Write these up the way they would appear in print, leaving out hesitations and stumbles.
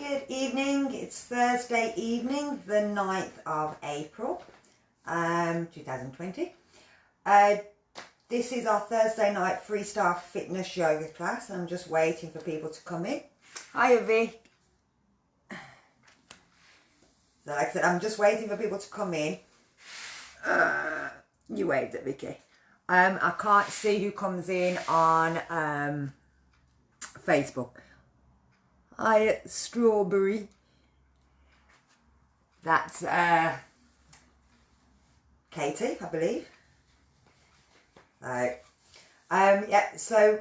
Good evening. It's Thursday evening, the 9th of April, 2020. This is our Thursday night Freestyle Fitness yoga class. I'm just waiting for people to come in. Hi, Vic. So like I said, I'm just waiting for people to come in. You waved at Vicky. I can't see who comes in on Facebook. Hi, Strawberry. That's Katie, I believe. Yeah, so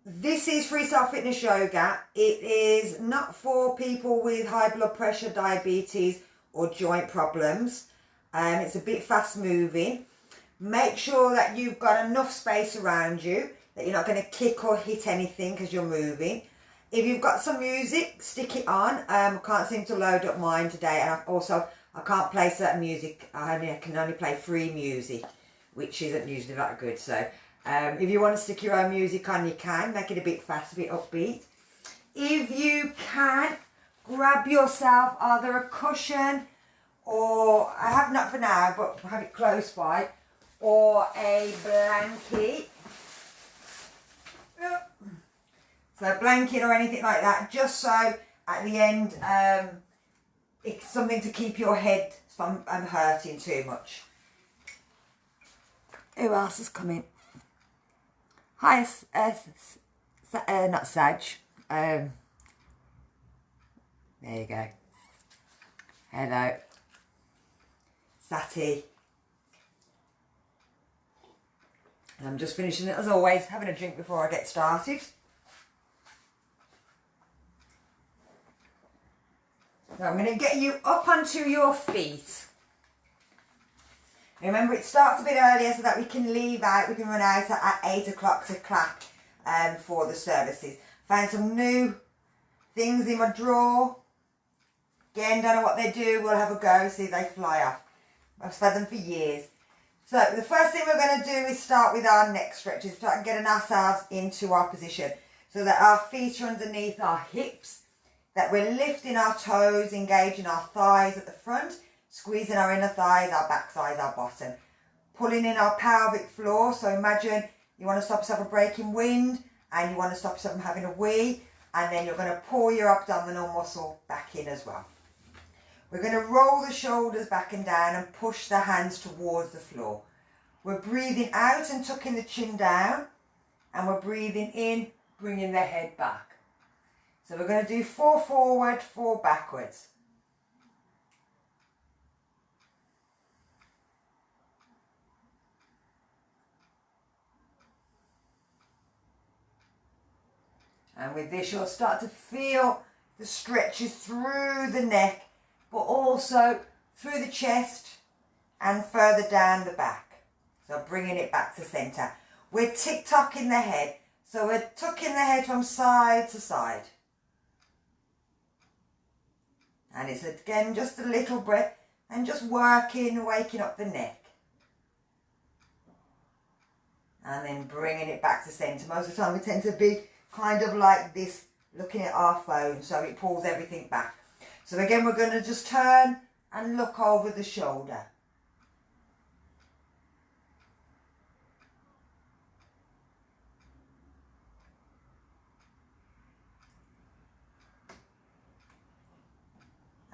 this is Freestyle Fitness Yoga. It is not for people with high blood pressure, diabetes or joint problems. It's a bit fast moving. Make sure that you've got enough space around you, that you're not going to kick or hit anything because you're moving. If you've got some music, stick it on. I can't seem to load up mine today, and I can't play certain music. I can only play free music, which isn't usually that good. So if you want to stick your own music on, you can. Make it a bit fast, a bit upbeat. If you can, grab yourself either a cushion, or I have not for now, but have it close by, or a blanket. So a blanket or anything like that, just so at the end it's something to keep your head from hurting too much. Who else is coming? Hi, not Saj. There you go. Hello. Sati. And I'm just finishing it as always, having a drink before I get started. So I'm going to get you up onto your feet. Remember, it starts a bit earlier so that we can run out at 8 o'clock to clap for the services. Found some new things in my drawer. Again, don't know what they do. We'll have a go, see if they fly off. I've had them for years. So the first thing we're going to do is start with our neck stretches, start getting ourselves into our position so that our feet are underneath our hips, that we're lifting our toes, engaging our thighs at the front, squeezing our inner thighs, our back thighs, our bottom, pulling in our pelvic floor. So imagine you want to stop yourself from breaking wind, and you want to stop yourself from having a wee, and then you're going to pull your abdominal muscle back in as well. We're going to roll the shoulders back and down and push the hands towards the floor. We're breathing out and tucking the chin down, and we're breathing in, bringing the head back. So we're going to do 4 forward, 4 backwards. And with this, you'll start to feel the stretches through the neck, but also through the chest and further down the back. So bringing it back to centre. We're tick-tocking the head. So we're tucking the head from side to side. And it's again just a little breath and just working, waking up the neck. And then bringing it back to centre. Most of the time we tend to be kind of like this, looking at our phone, so it pulls everything back. So again, we're going to just turn and look over the shoulder.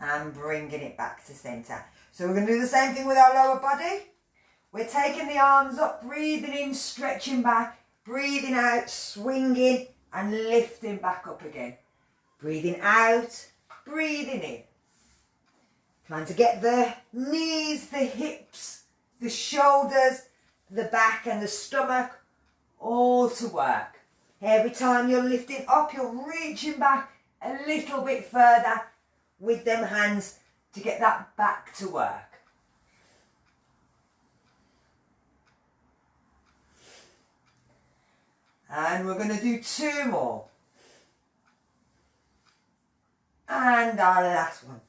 And bringing it back to centre. So we're going to do the same thing with our lower body. We're taking the arms up, breathing in, stretching back, breathing out, swinging and lifting back up again. Breathing out, breathing in. Trying to get the knees, the hips, the shoulders, the back and the stomach all to work. Every time you're lifting up, you're reaching back a little bit further with them hands to get that back to work. And we're going to do 2 more. And our last one.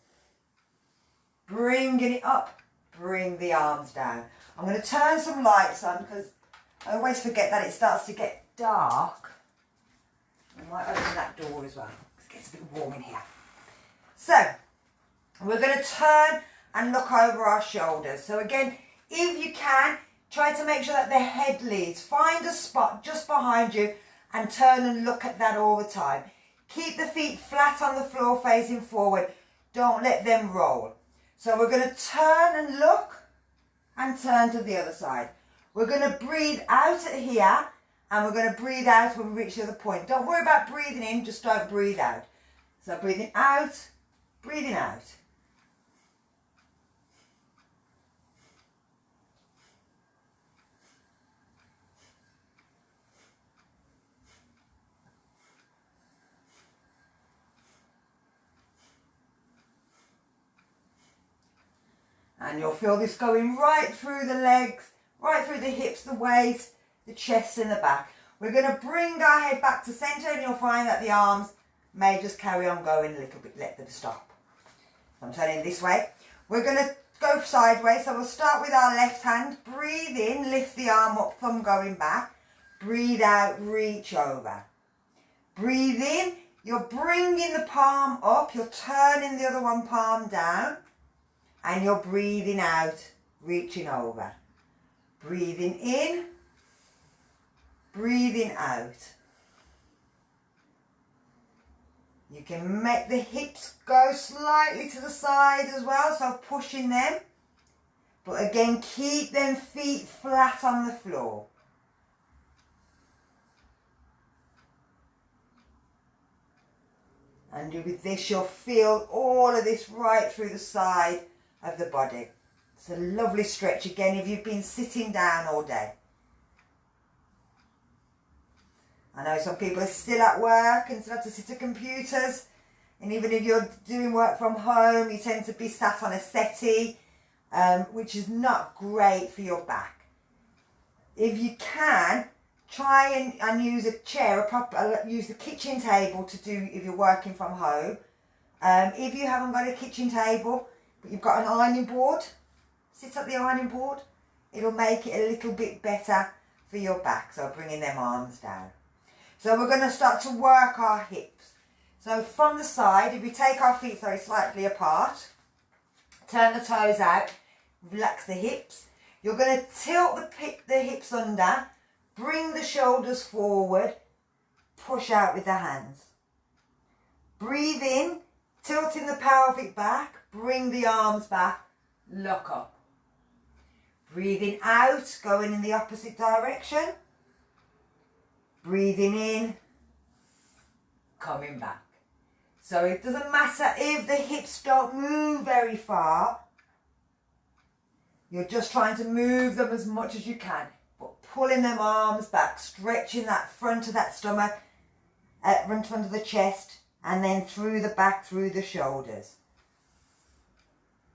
Bringing it up, bring the arms down. I'm going to turn some lights on because I always forget that it starts to get dark. I might open that door as well. It gets a bit warm in here. So we're going to turn and look over our shoulders. So again, if you can, try to make sure that the head leads. Find a spot just behind you and turn and look at that all the time. Keep the feet flat on the floor facing forward. Don't let them roll. So we're going to turn and look and turn to the other side. We're going to breathe out at here and we're going to breathe out when we reach the other point. Don't worry about breathing in, just don't breathe out. So breathing out, breathing out. And you'll feel this going right through the legs, right through the hips, the waist, the chest and the back. We're going to bring our head back to centre and you'll find that the arms may just carry on going a little bit, let them stop. I'm turning this way. We're going to go sideways, so we'll start with our left hand. Breathe in, lift the arm up, thumb going back. Breathe out, reach over. Breathe in, you're bringing the palm up, you're turning the other one palm down. And you're breathing out, reaching over. Breathing in, breathing out. You can make the hips go slightly to the side as well, so pushing them. But again, keep them feet flat on the floor. And with this, you'll feel all of this right through the side of the body. It's a lovely stretch again if you've been sitting down all day. I know some people are still at work and still have to sit at computers, and even if you're doing work from home you tend to be sat on a settee, which is not great for your back. If you can, try and use a chair, use the kitchen table to do if you're working from home. If you haven't got a kitchen table but you've got an ironing board, sit at the ironing board. It'll make it a little bit better for your back. So bringing them arms down. So we're going to start to work our hips. So from the side, if we take our feet very slightly apart, turn the toes out, relax the hips. You're going to tilt the hips under, bring the shoulders forward, push out with the hands. Breathe in, tilting the pelvic back, bring the arms back, look up. Breathing out, going in the opposite direction. Breathing in, coming back. So it doesn't matter if the hips don't move very far. You're just trying to move them as much as you can, but pulling them arms back, stretching that front of that stomach, front of the chest, and then through the back, through the shoulders.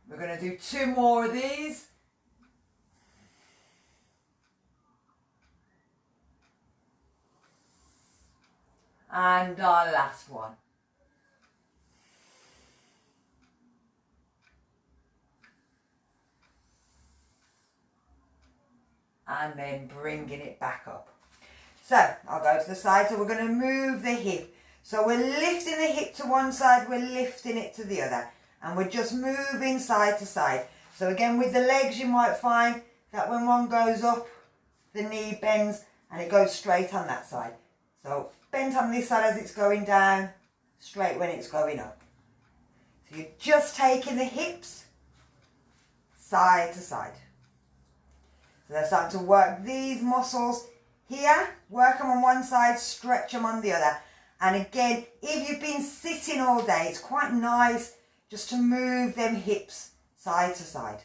We're going to do 2 more of these. And our last one. And then bringing it back up. So I'll go to the side. So we're going to move the hip. So we're lifting the hip to one side, we're lifting it to the other. And we're just moving side to side. So again, with the legs, you might find that when one goes up, the knee bends and it goes straight on that side. So bent on this side as it's going down, straight when it's going up. So you're just taking the hips side to side. So they're starting to work these muscles here, work them on one side, stretch them on the other. And again, if you've been sitting all day, it's quite nice just to move them hips side to side.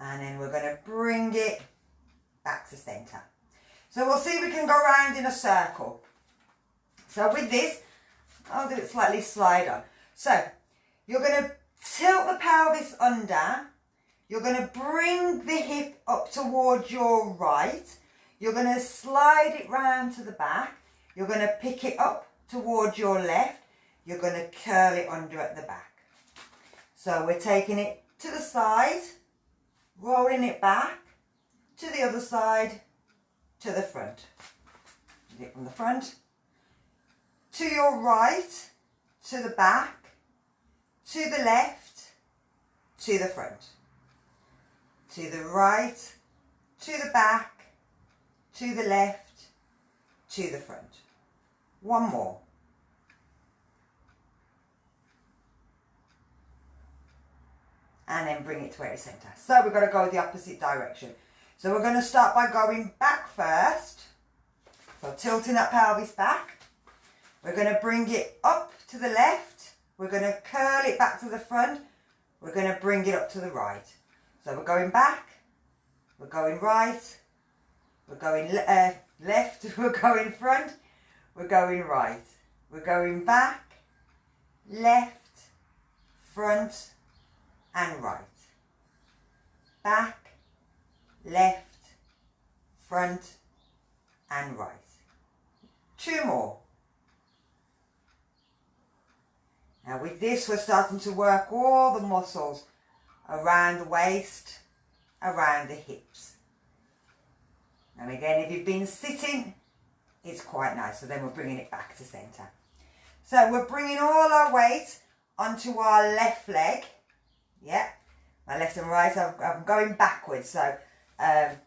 And then we're going to bring it back to centre. So we'll see if we can go around in a circle. So with this, I'll do it slightly slide on. So you're going to tilt the pelvis under. You're going to bring the hip up towards your right. You're going to slide it round to the back. You're going to pick it up towards your left. You're going to curl it under at the back. So we're taking it to the side, rolling it back, to the other side, to the front. Lift it from the front. To your right, to the back, to the left, to the front. To the right, to the back, to the left, to the front. One more. And then bring it to where it's centre. So we've got to go the opposite direction. So we're going to start by going back first. So tilting that pelvis back. We're going to bring it up to the left. We're going to curl it back to the front. We're going to bring it up to the right. So we're going back. We're going right. We're going left. We're going front. We're going right. We're going back, left, front, and right. Back, left, front, and right. Two more. Now with this, we're starting to work all the muscles around the waist, around the hips. And again, if you've been sitting, it's quite nice. So then we're bringing it back to centre. So we're bringing all our weight onto our left leg. Yeah, my left and right. I'm going backwards. So I've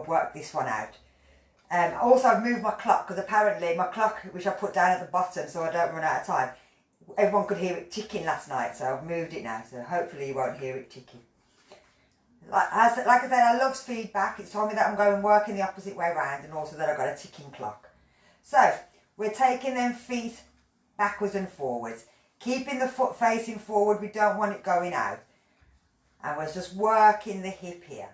worked this one out. Also, I've moved my clock because apparently my clock, which I put down at the bottom so I don't run out of time, everyone could hear it ticking last night. So I've moved it now. So hopefully you won't hear it ticking. Like I said, I love feedback. It's told me that I'm going working the opposite way around and also that I've got a ticking clock. So we're taking them feet backwards and forwards. Keeping the foot facing forward. We don't want it going out. And we're just working the hip here.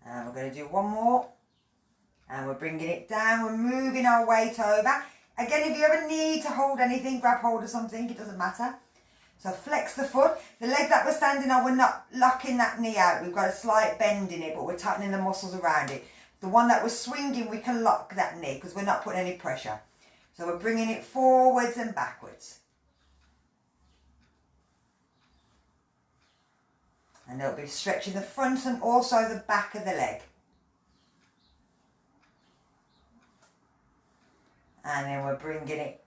And we're going to do one more. And we're bringing it down. We're moving our weight over. Again, if you ever need to hold anything, grab hold of something. It doesn't matter. So flex the foot. The leg that we're standing on, we're not locking that knee out. We've got a slight bend in it, but we're tightening the muscles around it. The one that we're swinging, we can lock that knee because we're not putting any pressure. So we're bringing it forwards and backwards. And it'll be stretching the front and also the back of the leg. And then we're bringing it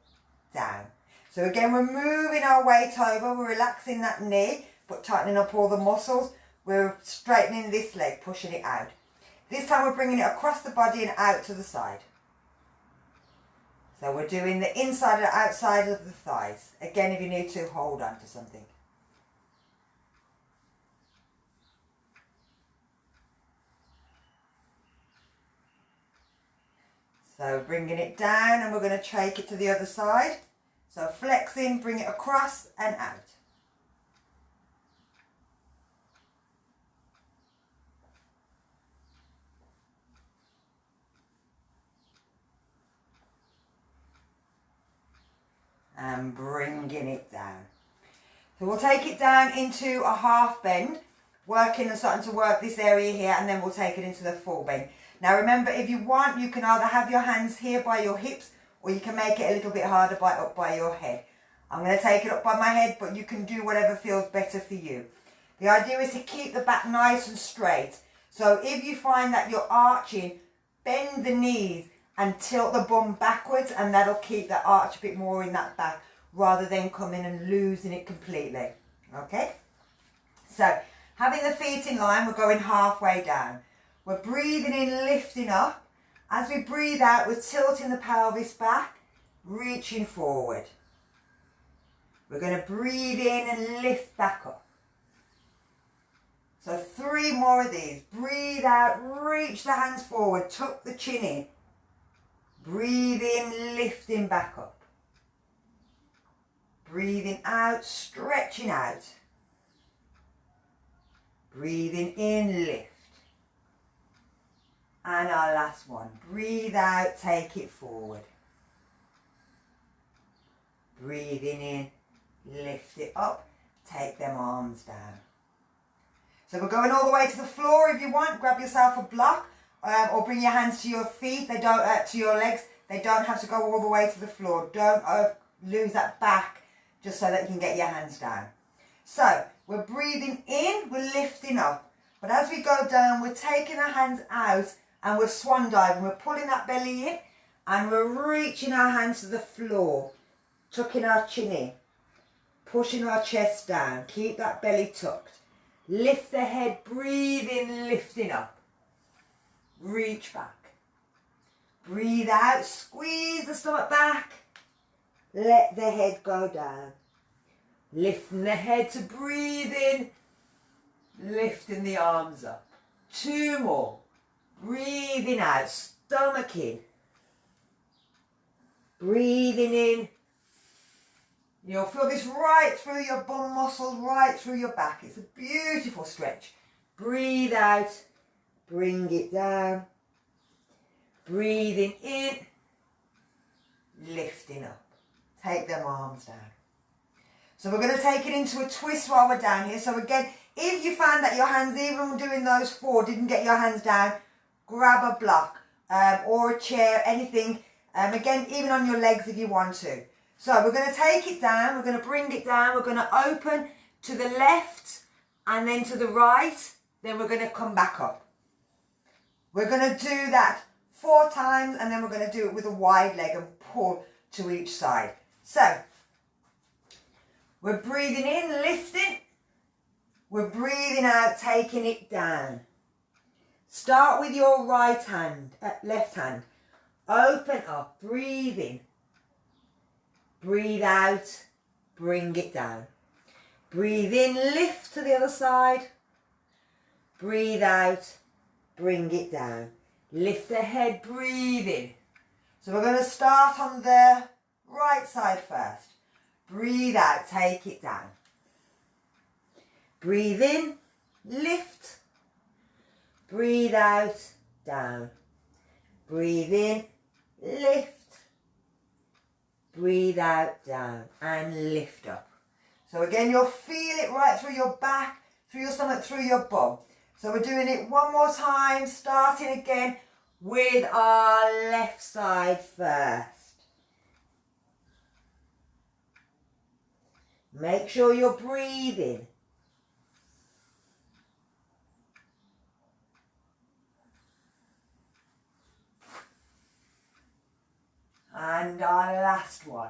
down. So again, we're moving our weight over. We're relaxing that knee, but tightening up all the muscles. We're straightening this leg, pushing it out. This time we're bringing it across the body and out to the side. So we're doing the inside and outside of the thighs. Again, if you need to, hold on to something. So bringing it down and we're going to take it to the other side. So flexing, bring it across and out. And bringing it down. So we'll take it down into a half bend, working and starting to work this area here, and then we'll take it into the full bend. Now remember, if you want, you can either have your hands here by your hips, or you can make it a little bit harder up by your head. I'm going to take it up by my head, but you can do whatever feels better for you. The idea is to keep the back nice and straight. So if you find that you're arching, bend the knees and tilt the bum backwards, and that'll keep the arch a bit more in that back rather than coming and losing it completely. Okay? So having the feet in line, we're going halfway down. We're breathing in, lifting up. As we breathe out, we're tilting the pelvis back, reaching forward. We're going to breathe in and lift back up. So 3 more of these. Breathe out, reach the hands forward, tuck the chin in. Breathe in, lifting back up. Breathing out, stretching out. Breathing in, lift. And our last one. Breathe out, take it forward. Breathing in, lift it up, take them arms down. So we're going all the way to the floor. If you want, grab yourself a block or bring your hands to your feet. They don't to your legs. They don't have to go all the way to the floor. Don't lose that back, just so that you can get your hands down. So we're breathing in, we're lifting up. But as we go down, we're taking our hands out and we're swan diving. We're pulling that belly in and we're reaching our hands to the floor, tucking our chin in, pushing our chest down. Keep that belly tucked. Lift the head, breathe in, lifting up. Reach back. Breathe out, squeeze the stomach back. Let the head go down. Lifting the head to breathe in, lifting the arms up. 2 more. Breathing out, stomach in. Breathing in. You'll feel this right through your bum muscles, right through your back. It's a beautiful stretch. Breathe out, bring it down. Breathing in, lifting up. Take them arms down. So we're going to take it into a twist while we're down here. So again, if you found that your hands, even doing those 4, didn't get your hands down, grab a block or a chair, anything. Again, even on your legs if you want to. So we're going to take it down, we're going to bring it down, we're going to open to the left and then to the right, then we're going to come back up. We're going to do that 4 times and then we're going to do it with a wide leg and pull to each side. So we're breathing in, lifting. We're breathing out, taking it down. Start with your right hand, left hand. Open up, breathe in. Breathe out, bring it down. Breathe in, lift to the other side. Breathe out, bring it down. Lift the head, breathe in. So we're going to start on the right side first. Breathe out, take it down. Breathe in, lift. Breathe out, down. Breathe in, lift. Breathe out, down, and lift up. So again, you'll feel it right through your back, through your stomach, through your bum. So we're doing it one more time, starting again with our left side first. Make sure you're breathing. And our last one.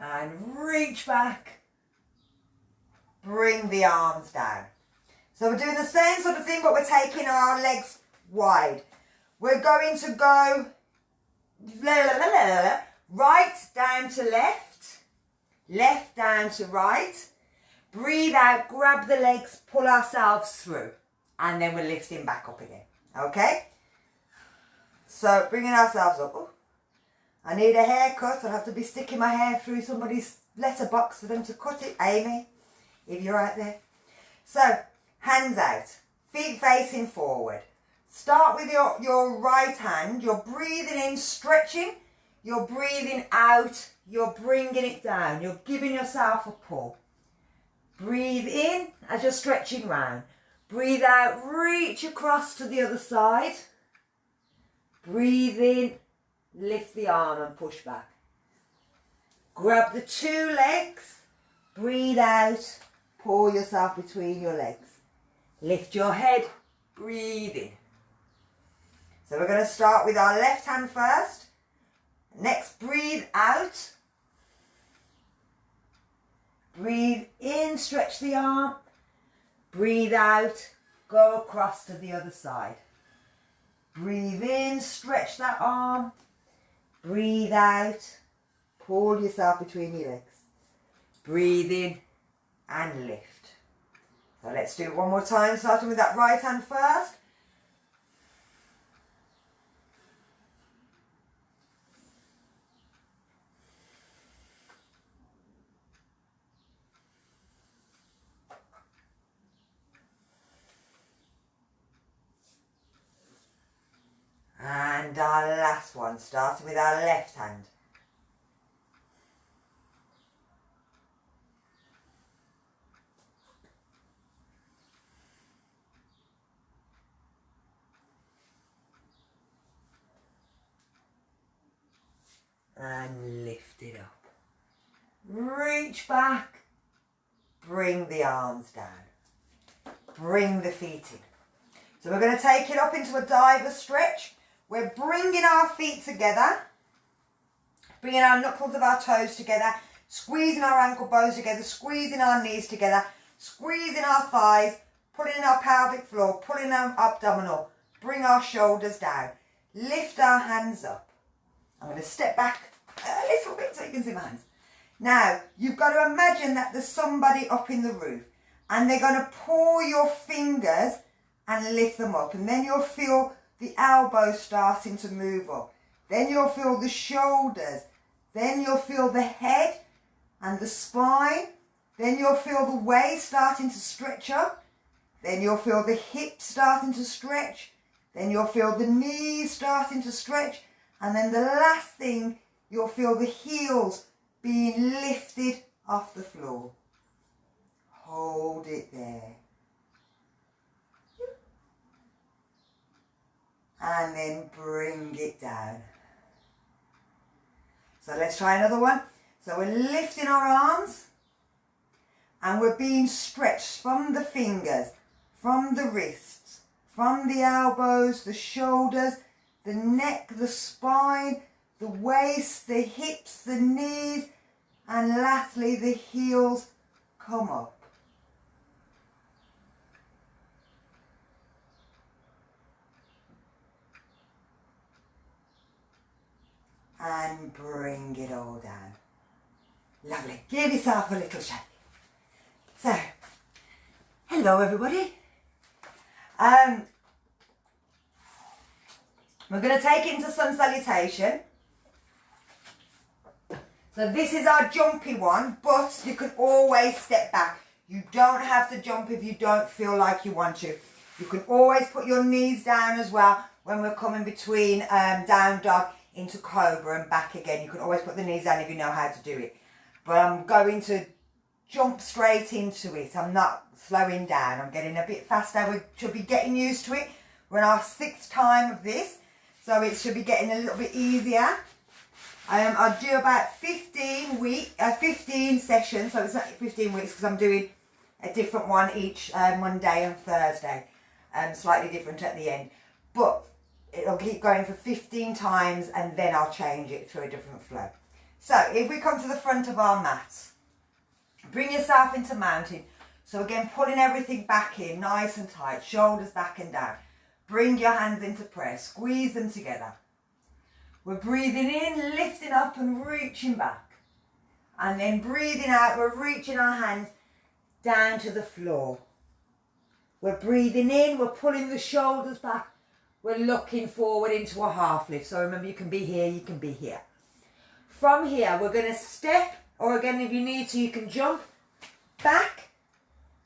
And reach back. Bring the arms down. So we're doing the same sort of thing, but we're taking our legs wide. We're going to go right down to left, left down to right. Breathe out, grab the legs, pull ourselves through, and then we're lifting back up again. Okay? So bringing ourselves up. Oh, I need a haircut. I'll have to be sticking my hair through somebody's letterbox for them to cut it. Amy, if you're out there. So hands out, feet facing forward. Start with your right hand. You're breathing in, stretching. You're breathing out. You're bringing it down. You're giving yourself a pull. Breathe in as you're stretching round. Breathe out. Reach across to the other side. Breathe in. Lift the arm and push back. Grab the 2 legs. Breathe out. Pull yourself between your legs. Lift your head. Breathe in. So we're going to start with our left hand first. Next, breathe out. Breathe in, stretch the arm. Breathe out, go across to the other side. Breathe in, stretch that arm. Breathe out, pull yourself between your legs. Breathe in and lift. So let's do it one more time, starting with that right hand first. And And our last one, starting with our left hand. And lift it up. Reach back. Bring the arms down. Bring the feet in. So we're going to take it up into a diver stretch. We're bringing our feet together. Bringing our knuckles of our toes together. Squeezing our ankle bones together. Squeezing our knees together. Squeezing our thighs. Pulling our pelvic floor. Pulling our abdominal. Bring our shoulders down. Lift our hands up. I'm going to step back a little bit so you can see my hands. Now, you've got to imagine that there's somebody up in the roof and they're going to pull your fingers and lift them up. And then you'll feel the elbows starting to move up. Then you'll feel the shoulders. Then you'll feel the head and the spine. Then you'll feel the waist starting to stretch up. Then you'll feel the hips starting to stretch. Then you'll feel the knees starting to stretch. And then the last thing, you'll feel the heels being lifted off the floor. Hold it there. And then bring it down. So let's try another one. So we're lifting our arms and we're being stretched from the fingers, from the wrists, from the elbows, the shoulders, the neck, the spine, the waist, the hips, the knees, and lastly the heels come up. And bring it all down. Lovely. Give yourself a little shake. So, hello everybody. We're going to take it into sun salutation. So this is our jumpy one, but you can always step back. You don't have to jump if you don't feel like you want to. You can always put your knees down as well when we're coming between down dog into cobra and back again. You can always put the knees down if you know how to do it. But I'm going to jump straight into it. I'm not slowing down. I'm getting a bit faster. We should be getting used to it. We're in our 6th time of this, so it should be getting a little bit easier. I'll do about 15 sessions, so it's not 15 weeks because I'm doing a different one each Monday and Thursday, slightly different at the end. But it'll keep going for 15 times and then I'll change it to a different flow. So if we come to the front of our mats, bring yourself into mountain. So again, pulling everything back in, nice and tight, shoulders back and down. Bring your hands into prayer, squeeze them together. We're breathing in, lifting up and reaching back. And then breathing out, we're reaching our hands down to the floor. We're breathing in, we're pulling the shoulders back. We're looking forward into a half lift. So remember, you can be here, you can be here. From here, we're going to step, or again, if you need to, you can jump back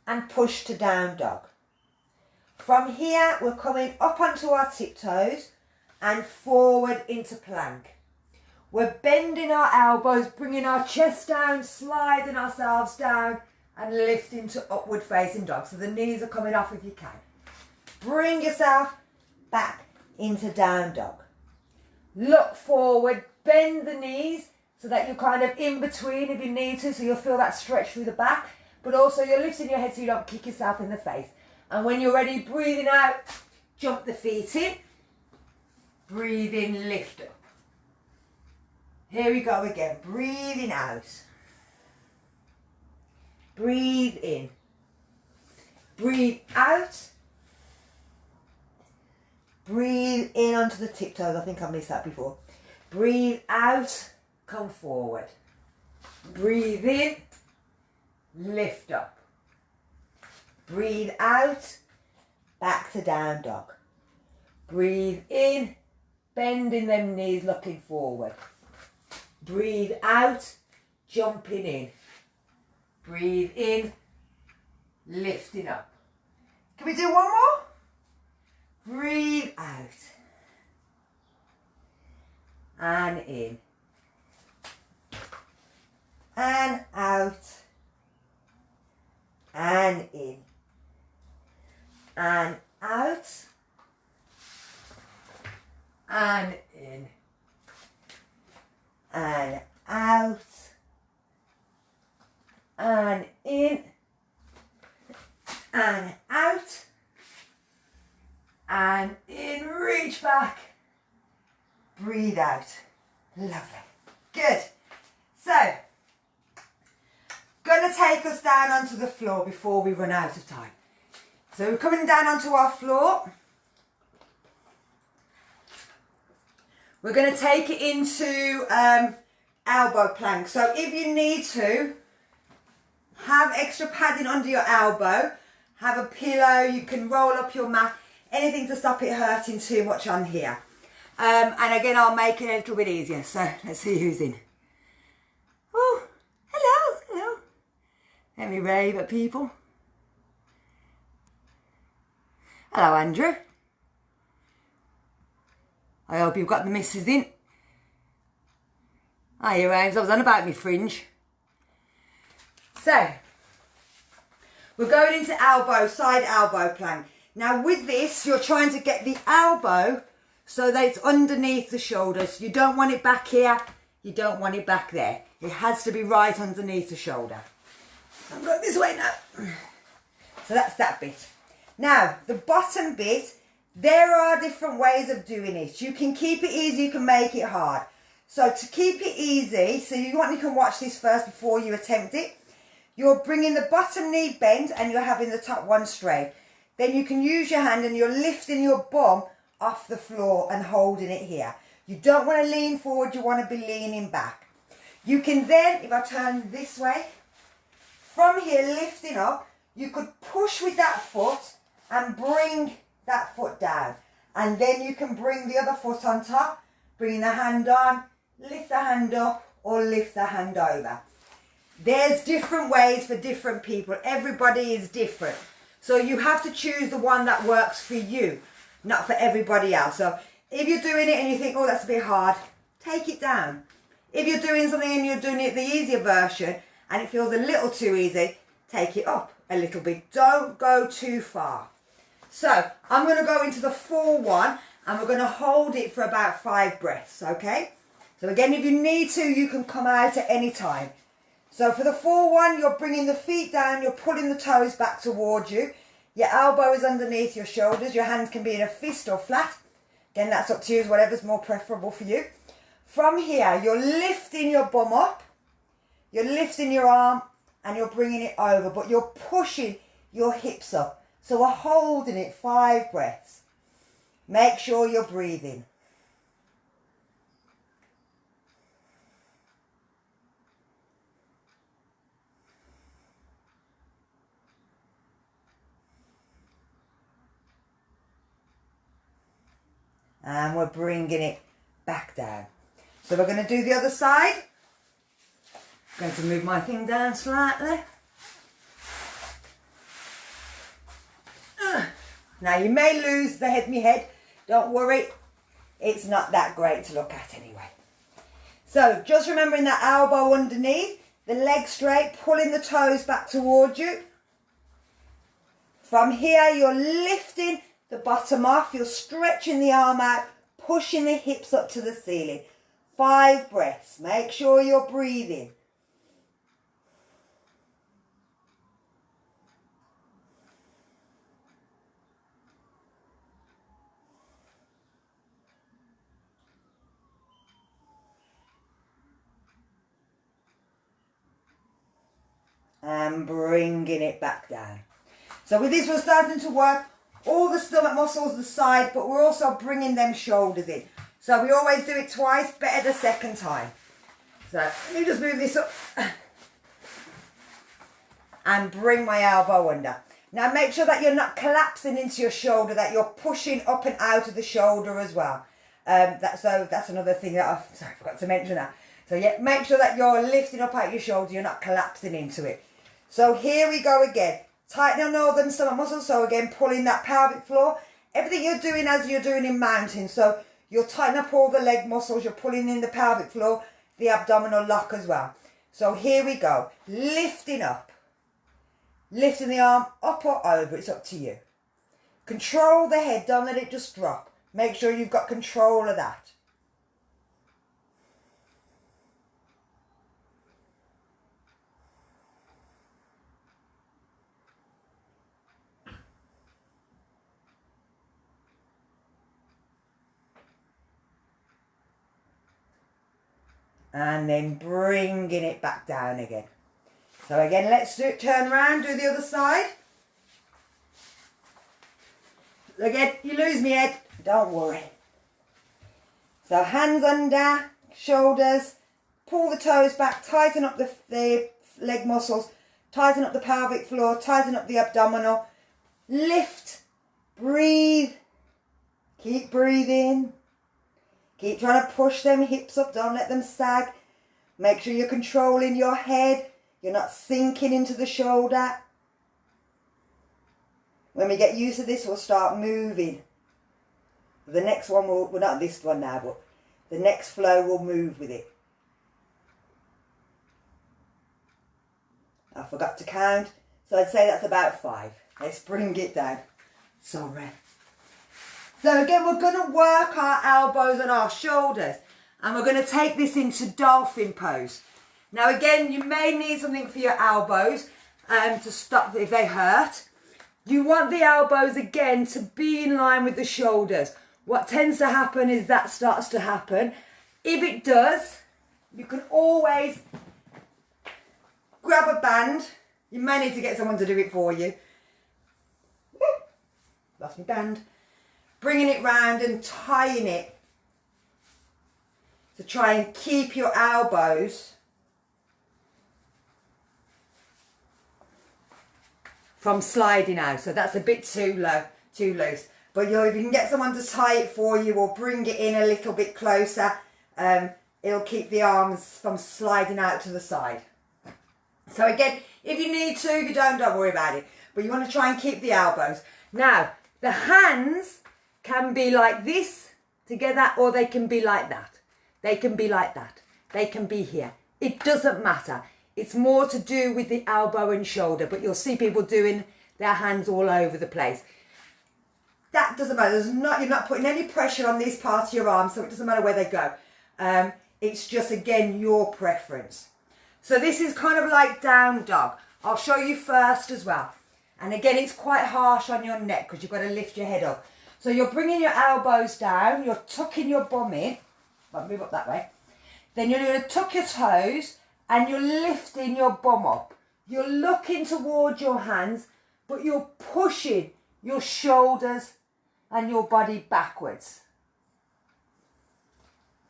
and push to down dog. From here, we're coming up onto our tiptoes and forward into plank. We're bending our elbows, bringing our chest down, sliding ourselves down and lifting to upward facing dog. So the knees are coming off if you can. Bring yourself back into down dog. Look forward, bend the knees so that you're kind of in between if you need to, so you'll feel that stretch through the back, but also you're lifting your head so you don't kick yourself in the face. And when you're ready, breathing out, jump the feet in. Breathe in, lift up. Here we go again. Breathing out. Breathe in. Breathe out. Breathe in onto the tiptoes. I think I missed that before. Breathe out. Come forward. Breathe in. Lift up. Breathe out. Back to down dog. Breathe in. Bending them knees, looking forward. Breathe out, jumping in. Breathe in, lifting up. Can we do one more? Breathe out. and in, and out, and in, and out, and in, and out, and in, and out, and in. Reach back, breathe out. Lovely. Good. So, going to take us down onto the floor before we run out of time. So we're coming down onto our floor. We're going to take it into elbow plank. So if you need to, have extra padding under your elbow. Have a pillow. You can roll up your mat. Anything to stop it hurting too much on here. And again, I'll make it a little bit easier. So let's see who's in. Oh, hello, hello. Let me wave at people. Hello, Andrew. I hope you've got the missus in. Hiya, Raves. I was on about me fringe. So, we're going into side elbow plank. Now with this, you're trying to get the elbow so that it's underneath the shoulders. You don't want it back here. You don't want it back there. It has to be right underneath the shoulder. I'm going this way now. So that's that bit. Now, the bottom bit, there are different ways of doing it. You can keep it easy, you can make it hard. So to keep it easy, so you can watch this first before you attempt it. You're bringing the bottom knee bent and you're having the top one straight. Then you can use your hand and you're lifting your bum off the floor and holding it here. You don't want to lean forward, you want to be leaning back. You can then, if I turn this way, from here lifting up, you could push with that foot and bring that foot down. And then you can bring the other foot on top, bring the hand on, lift the hand up or lift the hand over. There's different ways for different people. Everybody is different. So you have to choose the one that works for you, not for everybody else. So if you're doing it and you think, oh, that's a bit hard, take it down. If you're doing something and you're doing it the easier version and it feels a little too easy, take it up a little bit. Don't go too far. So I'm going to go into the full one and we're going to hold it for about 5 breaths, okay? So again, if you need to, you can come out at any time. So for the full one, you're bringing the feet down, you're pulling the toes back towards you. Your elbow is underneath your shoulders. Your hands can be in a fist or flat. Again, that's up to you, whatever's more preferable for you. From here, you're lifting your bum up, you're lifting your arm, and you're bringing it over, but you're pushing your hips up. So we're holding it 5 breaths. Make sure you're breathing. And we're bringing it back down. So we're going to do the other side. I'm going to move my thing down slightly. Now you may lose the head, me head. Don't worry. It's not that great to look at anyway. So just remembering that elbow underneath, the leg straight, pulling the toes back towards you. From here, you're lifting the bottom off, you're stretching the arm out, pushing the hips up to the ceiling. 5 breaths. Make sure you're breathing. And bringing it back down. So with this, we're starting to work all the stomach muscles, the side, but we're also bringing them shoulders in. So we always do it twice, better the second time. So let me just move this up and bring my elbow under. Now make sure that you're not collapsing into your shoulder, that you're pushing up and out of the shoulder as well. That's another thing that I forgot to mention that. So yeah, make sure that you're lifting up out your shoulder, you're not collapsing into it. So here we go again. Tighten your northern stomach muscles. So again, pulling that pelvic floor. Everything you're doing as you're doing in mountain. So You'll tighten up all the leg muscles. You're pulling in the pelvic floor, the abdominal lock as well. So here we go. Lifting up. Lifting the arm up or over. It's up to you. Control the head. Don't let it just drop. Make sure you've got control of that. And then bringing it back down again. So again, let's do it, turn around, do the other side. Again, you lose me head, don't worry. So hands under, shoulders, pull the toes back, tighten up the leg muscles, tighten up the pelvic floor, tighten up the abdominal, lift, breathe, keep breathing. Keep trying to push them hips up, don't let them sag. Make sure you're controlling your head. You're not sinking into the shoulder. When we get used to this, we'll start moving. The next one will, well, not this one now, but the next flow will move with it. I forgot to count, so I'd say that's about 5. Let's bring it down. Sorry. So again, we're going to work our elbows and our shoulders. And we're going to take this into dolphin pose. Now again, you may need something for your elbows to stop if they hurt. You want the elbows again to be in line with the shoulders. What tends to happen is that starts to happen. If it does, you can always grab a band. You may need to get someone to do it for you. Lost my band. Bringing it round and tying it to try and keep your elbows from sliding out. So that's a bit too low, too loose. But if you can get someone to tie it for you or bring it in a little bit closer, it'll keep the arms from sliding out to the side. So again, if you need to, if you don't worry about it. But you want to try and keep the elbows. Now, the hands can be like this together, or they can be like that. They can be like that. They can be here. It doesn't matter. It's more to do with the elbow and shoulder, but you'll see people doing their hands all over the place. That doesn't matter. You're not putting any pressure on this part of your arm, so it doesn't matter where they go. It's just, again, your preference. So this is kind of like down dog. I'll show you first as well. And again, it's quite harsh on your neck because you've got to lift your head up. So you're bringing your elbows down, you're tucking your bum in. I'll move up that way. Then you're going to tuck your toes and you're lifting your bum up. You're looking towards your hands, but you're pushing your shoulders and your body backwards.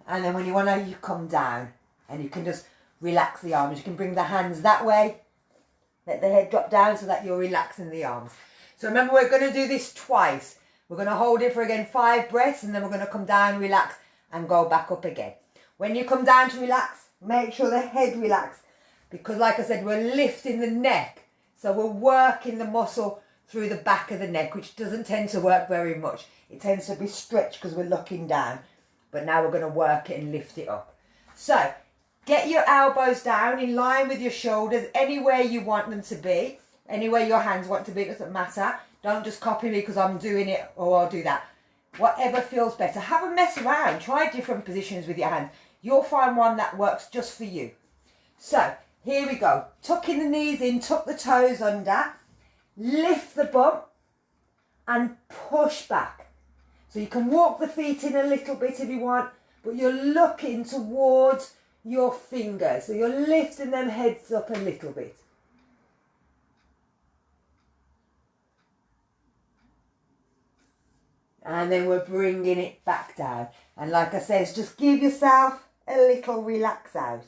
And then when you want to, you come down and you can just relax the arms. You can bring the hands that way. Let the head drop down so that you're relaxing the arms. So remember, we're going to do this twice. We're going to hold it for, again, 5 breaths, and then we're going to come down, relax, and go back up again. When you come down to relax, make sure the head relaxes, because like I said, we're lifting the neck. So we're working the muscle through the back of the neck, which doesn't tend to work very much. It tends to be stretched because we're looking down. But now we're going to work it and lift it up. So get your elbows down in line with your shoulders, anywhere you want them to be, anywhere your hands want to be, it doesn't matter. Don't just copy me because I'm doing it or I'll do that. Whatever feels better. Have a mess around. Try different positions with your hands. You'll find one that works just for you. So here we go. Tucking the knees in, tuck the toes under, lift the bum and push back. So you can walk the feet in a little bit if you want, but you're looking towards your fingers. So you're lifting them heads up a little bit. And then we're bringing it back down. And like I said, just give yourself a little relax out.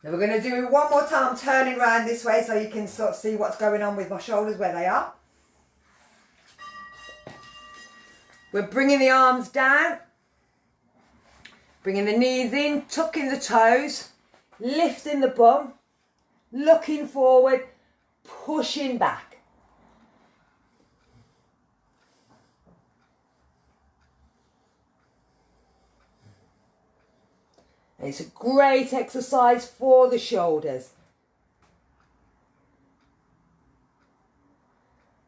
Now we're going to do it one more time. I'm turning around this way so you can sort of see what's going on with my shoulders, where they are. We're bringing the arms down. Bringing the knees in, tucking the toes, lifting the bum, looking forward, pushing back. And it's a great exercise for the shoulders.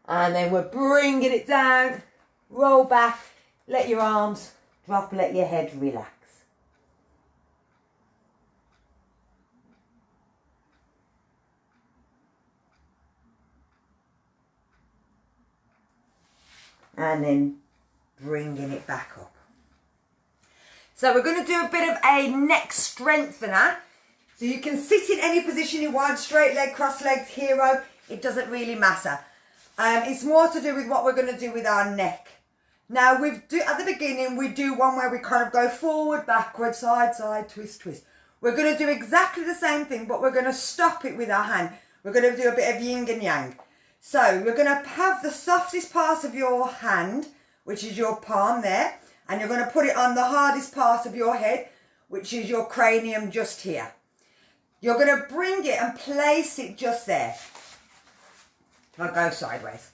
And then we're bringing it down, roll back, let your arms drop, let your head relax. And then bringing it back up. So we're going to do a bit of a neck strengthener. So you can sit in any position you want, straight leg, cross legs, hero, it doesn't really matter. It's more to do with what we're going to do with our neck. Now at the beginning we do one where we kind of go forward, backward, side, side, twist, twist. We're going to do exactly the same thing, but we're going to stop it with our hand. We're going to do a bit of yin and yang. So you're going to have the softest part of your hand, which is your palm there, and you're going to put it on the hardest part of your head, which is your cranium just here. You're going to bring it and place it just there. I'll go sideways.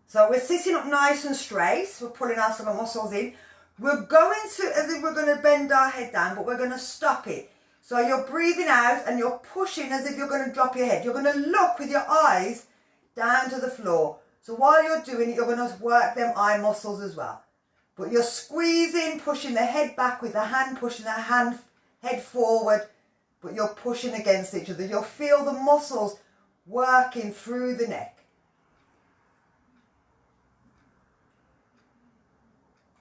So we're sitting up nice and straight. We're pulling our stomach muscles in. We're going to, as if we're going to bend our head down, but we're going to stop it. So you're breathing out and you're pushing as if you're going to drop your head. You're going to look with your eyes down to the floor. So while you're doing it, you're going to work them eye muscles as well. But you're squeezing, pushing the head back with the hand, pushing the head forward, but you're pushing against each other. You'll feel the muscles working through the neck.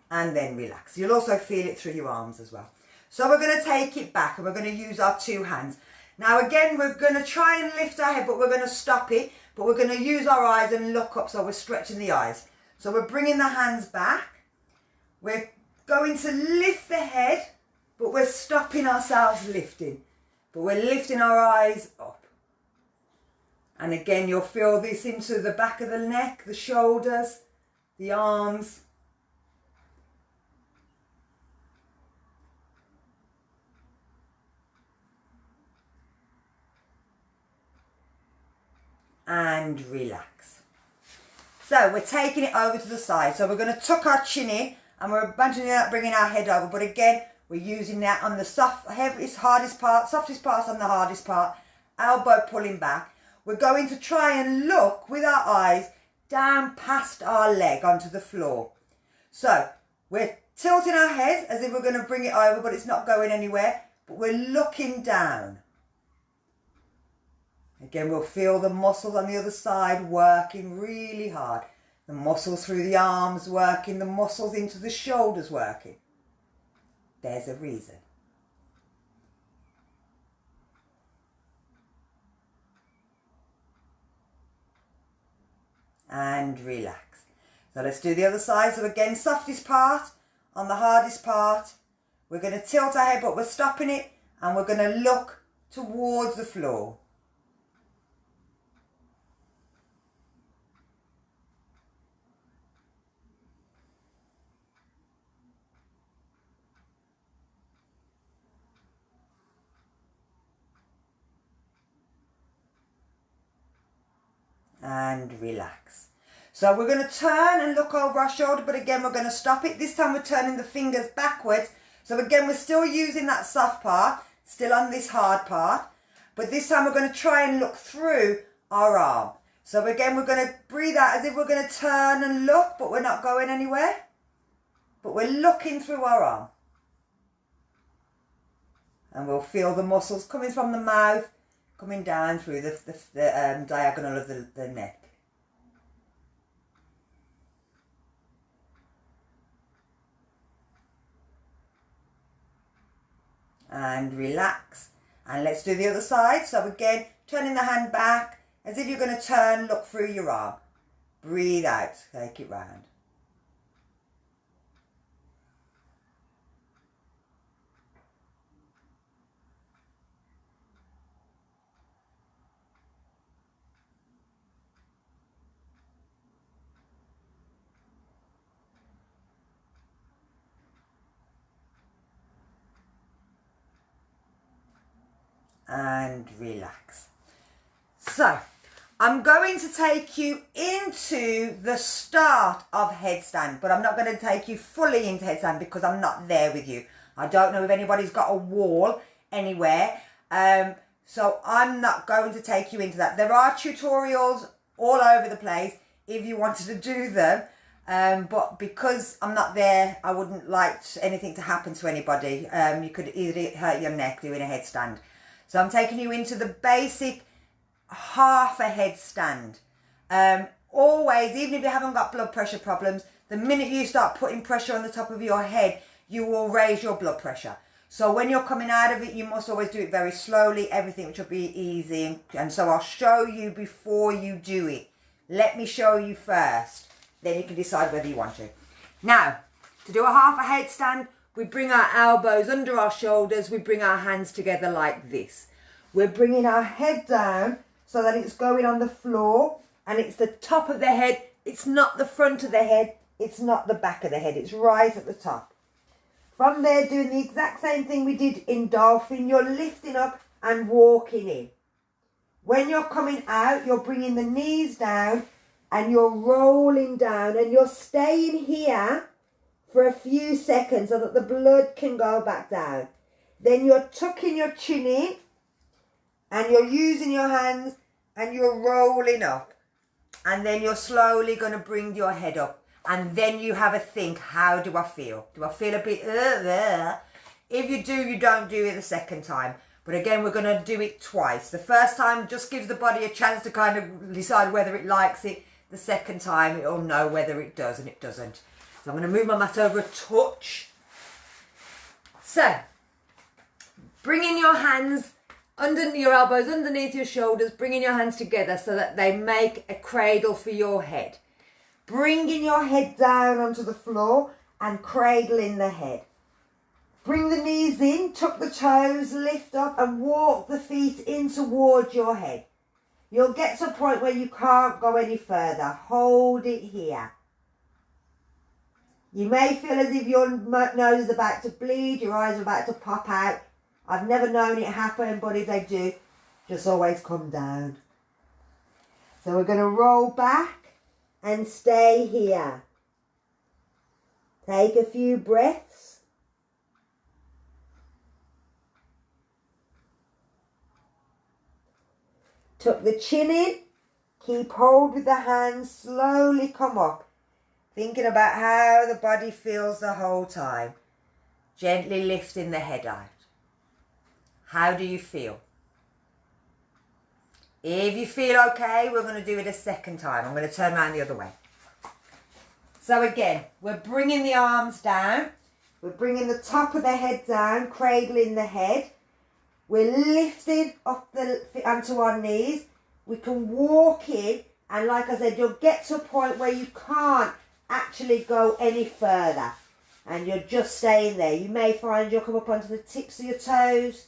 And then relax. You'll also feel it through your arms as well. So we're going to take it back and we're going to use our two hands. Now again, we're going to try and lift our head, but we're going to stop it. But we're going to use our eyes and look up, so we're stretching the eyes. So we're bringing the hands back. We're going to lift the head, but we're stopping ourselves lifting. But we're lifting our eyes up. And again, you'll feel this into the back of the neck, the shoulders, the arms. And relax. So we're taking it over to the side. So we're going to tuck our chin in and we're imagining that bringing our head over. But again, we're using that on the hardest part, softest part on the hardest part. Elbow pulling back. We're going to try and look with our eyes down past our leg onto the floor. So we're tilting our head as if we're going to bring it over, but it's not going anywhere. But we're looking down. Again, we'll feel the muscles on the other side working really hard. The muscles through the arms working, the muscles into the shoulders working. There's a reason. And relax. So let's do the other side. So again, softest part on the hardest part. We're going to tilt our head, but we're stopping it and we're going to look towards the floor. And relax. So we're going to turn and look over our shoulder, but again we're going to stop it. This time we're turning the fingers backwards. So again we're still using that soft part, still on this hard part, but this time we're going to try and look through our arm. So again we're going to breathe out as if we're going to turn and look, but we're not going anywhere. But we're looking through our arm. And we'll feel the muscles coming from the mouth, coming down through the diagonal of the neck. And relax. And let's do the other side. So again, turning the hand back, as if you're going to turn, look through your arm. Breathe out, take it round. And relax. So I'm going to take you into the start of headstand, but I'm not going to take you fully into headstand because I'm not there with you. I don't know if anybody's got a wall anywhere. So I'm not going to take you into that. There are tutorials all over the place if you wanted to do them. But because I'm not there, I wouldn't like anything to happen to anybody. You could easily hurt your neck doing a headstand. So I'm taking you into the basic half a headstand. Always, even if you haven't got blood pressure problems, the minute you start putting pressure on the top of your head, you will raise your blood pressure. So when you're coming out of it, you must always do it very slowly, everything which will be easy. And so I'll show you before you do it. Let me show you first. Then you can decide whether you want to. Now, to do a half a headstand, we bring our elbows under our shoulders. We bring our hands together like this. We're bringing our head down so that it's going on the floor. And it's the top of the head. It's not the front of the head. It's not the back of the head. It's right at the top. From there, doing the exact same thing we did in dolphin, you're lifting up and walking in. When you're coming out, you're bringing the knees down and you're rolling down and you're staying here for a few seconds so that the blood can go back down. Then you're tucking your chin in and you're using your hands and you're rolling up. And then you're slowly going to bring your head up. And then you have a think, how do I feel? Do I feel a bit, If you do, you don't do it the second time. But again, we're going to do it twice. The first time just gives the body a chance to kind of decide whether it likes it. The second time, it'll know whether it does and it doesn't. So I'm going to move my mat over a touch. So, bringing your hands under your elbows, underneath your shoulders, bringing your hands together so that they make a cradle for your head. Bringing your head down onto the floor and cradling the head. Bring the knees in, tuck the toes, lift up and walk the feet in towards your head. You'll get to a point where you can't go any further. Hold it here. You may feel as if your nose is about to bleed, your eyes are about to pop out. I've never known it happen, but if they do, just always come down. So we're going to roll back and stay here. Take a few breaths. Tuck the chin in. Keep hold with the hands. Slowly come up. Thinking about how the body feels the whole time. Gently lifting the head out. How do you feel? If you feel okay, we're going to do it a second time. I'm going to turn around the other way. So again, we're bringing the arms down. We're bringing the top of the head down, cradling the head. We're lifting up onto our knees. We can walk in, and like I said, you'll get to a point where you can't actually go any further. And you're just staying there. You may find you'll come up onto the tips of your toes.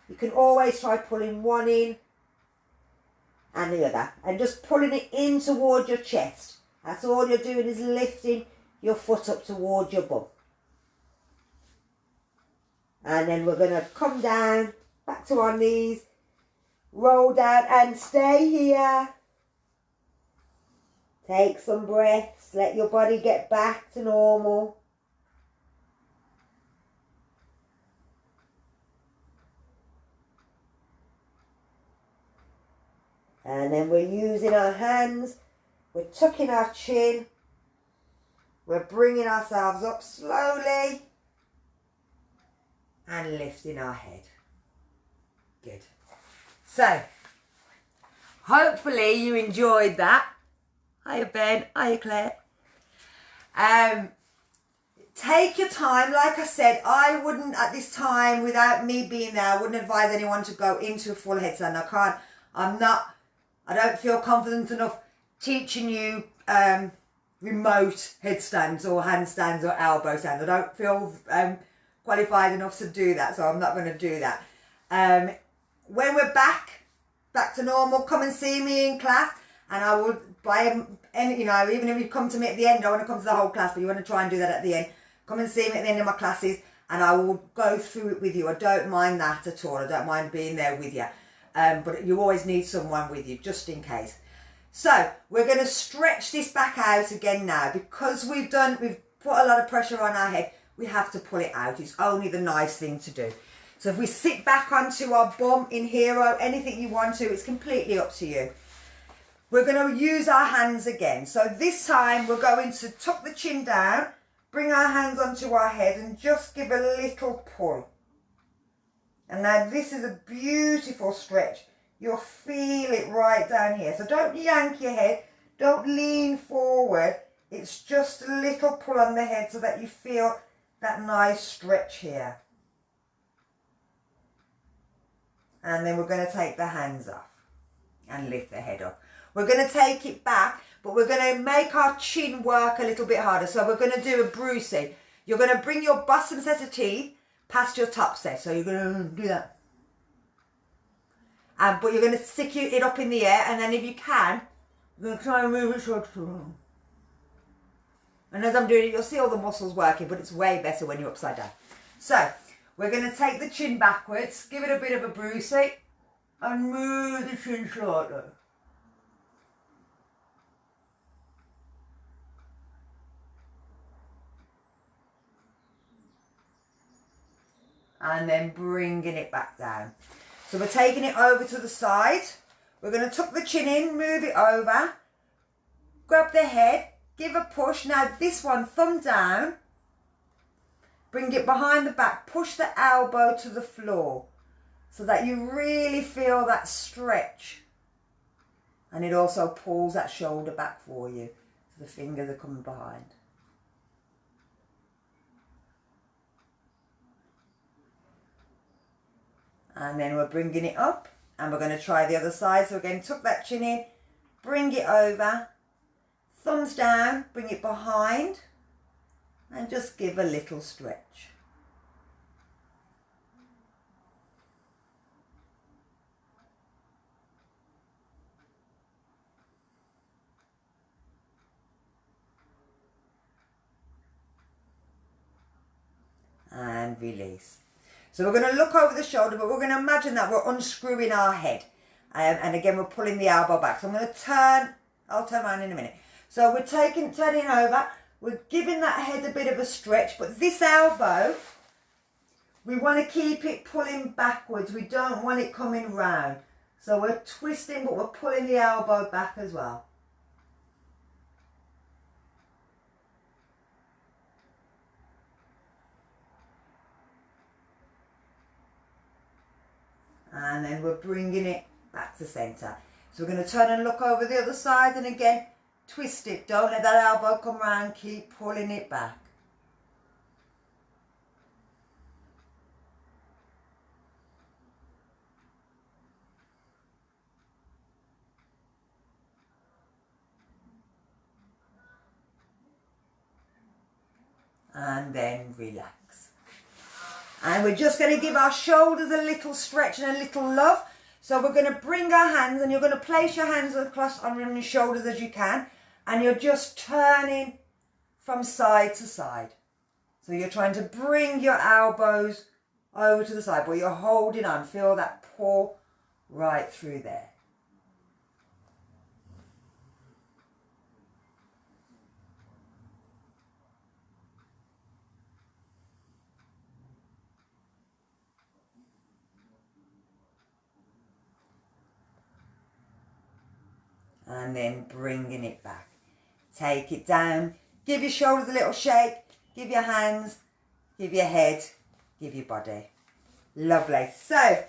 You can always try pulling one in and the other. And just pulling it in towards your chest. That's all you're doing, is lifting your foot up towards your bum. And then we're going to come down, back to our knees. Roll down and stay here. Take some breaths. Let your body get back to normal. And then we're using our hands, we're tucking our chin, we're bringing ourselves up slowly and lifting our head. Good. So, hopefully you enjoyed that. Hiya Ben, hiya Claire. Take your time. Like I said, I wouldn't at this time, without me being there, I wouldn't advise anyone to go into a full headstand. I don't feel confident enough teaching you remote headstands or handstands or elbow stands. I don't feel qualified enough to do that, so I'm not going to do that. When we're back to normal, come and see me in class, and I will even if you come to me at the end, I want to come to the whole class, but you want to try and do that at the end. Come and see me at the end of my classes, and I will go through it with you. I don't mind that at all. I don't mind being there with you. But you always need someone with you, just in case. So we're going to stretch this back out again now, because we've put a lot of pressure on our head. we have to pull it out. It's only the nice thing to do. So if we sit back onto our bum in hero, anything you want to, it's completely up to you. We're going to use our hands again. So this time we're going to tuck the chin down, bring our hands onto our head and just give a little pull. And now this is a beautiful stretch. You'll feel it right down here. So don't yank your head, don't lean forward. It's just a little pull on the head so that you feel that nice stretch here. And then we're going to take the hands off and lift the head up. We're going to take it back, but we're going to make our chin work a little bit harder. So we're going to do a brucey. You're going to bring your bottom set of teeth past your top set. So you're going to do that. But you're going to stick it up in the air, and then if you can, you're going to try and move it short. And as I'm doing it, you'll see all the muscles working, but it's way better when you're upside down. So we're going to take the chin backwards, give it a bit of a brucey, and move the chin slightly. And then bringing it back down. So we're taking it over to the side. We're going to tuck the chin in, move it over, grab the head, give a push. Now this one, thumb down, bring it behind the back, push the elbow to the floor so that you really feel that stretch. And it also pulls that shoulder back for you. So the fingers are coming behind. And then we're bringing it up and we're going to try the other side. So again, tuck that chin in, bring it over, thumbs down, bring it behind and just give a little stretch. And release. So we're going to look over the shoulder, but we're going to imagine that we're unscrewing our head. And again, we're pulling the elbow back. So I'm going to turn, I'll turn around in a minute. So we're turning over, we're giving that head a bit of a stretch, but this elbow, we want to keep it pulling backwards. We don't want it coming round. So we're twisting, but we're pulling the elbow back as well. And then we're bringing it back to centre. So we're going to turn and look over the other side and again, twist it. Don't let that elbow come round, keep pulling it back. And then relax. And we're just going to give our shoulders a little stretch and a little love. So we're going to bring our hands and you're going to place your hands across on your shoulders as you can. And you're just turning from side to side. So you're trying to bring your elbows over to the side, but you're holding on. Feel that pull right through there. And then bringing it back. Take it down, give your shoulders a little shake, give your hands, give your head, give your body. Lovely. So,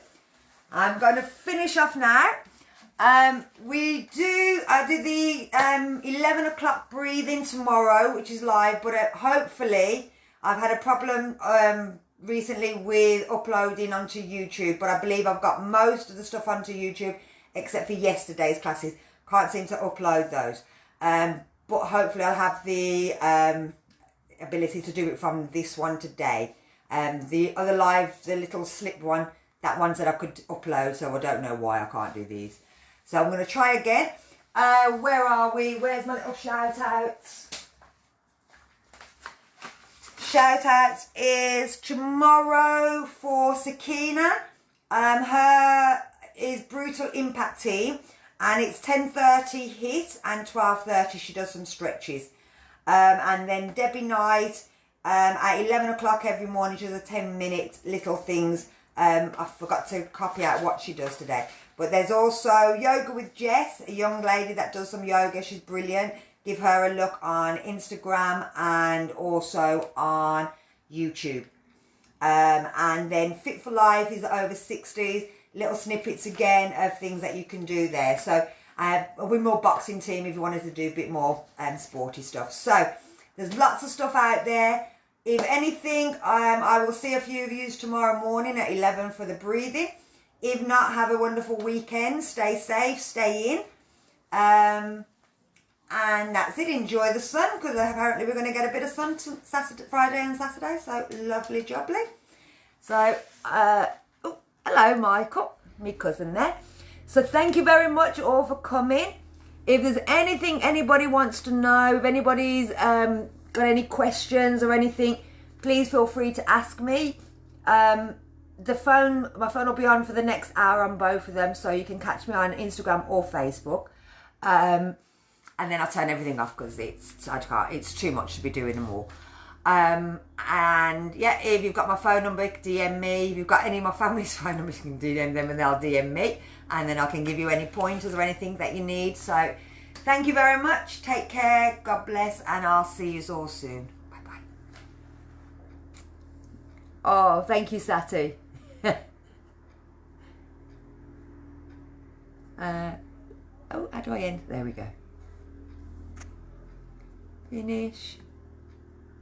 I'm going to finish off now. I do the 11 o'clock breathing tomorrow, which is live, but hopefully, I've had a problem recently with uploading onto YouTube, but I believe I've got most of the stuff onto YouTube, except for yesterday's classes. Can't seem to upload those. But hopefully I'll have the ability to do it from this one today. The other live, the little slip one, that one said I could upload, so I don't know why I can't do these. So I'm going to try again. Where are we? Where's my little shout outs? Shout outs is tomorrow for Sakina. Her is Brutal Impact Team. And it's 10:30 HIIT and 12:30 she does some stretches. And then Debbie Knight at 11 o'clock every morning. She does a 10-minute little things. I forgot to copy out what she does today. But there's also Yoga with Jess, a young lady that does some yoga. She's brilliant. Give her a look on Instagram and also on YouTube. And then Fit for Life is over 60s. Little snippets again of things that you can do there. So we're more boxing team if you wanted to do a bit more sporty stuff. So there's lots of stuff out there. If anything, I will see a few of you tomorrow morning at 11 for the breathing. If not, have a wonderful weekend. Stay safe, stay in. And that's it. Enjoy the sun, because apparently we're going to get a bit of sun Saturday, Friday and Saturday. So lovely jubbly. So, hello Michael, my cousin there. So thank you very much all for coming. If there's anything anybody wants to know, if anybody's got any questions or anything, please feel free to ask me. My phone will be on for the next hour on both of them, so you can catch me on Instagram or Facebook. And then I'll turn everything off because it's too much to be doing them all. And yeah, if you've got my phone number, DM me. If you've got any of my family's phone numbers, you can DM them and they'll DM me, and then I can give you any pointers or anything that you need. So thank you very much. Take care. God bless, and I'll see you all soon. Bye bye. Oh, thank you, Satu. Oh, how do I end? There we go. Finish.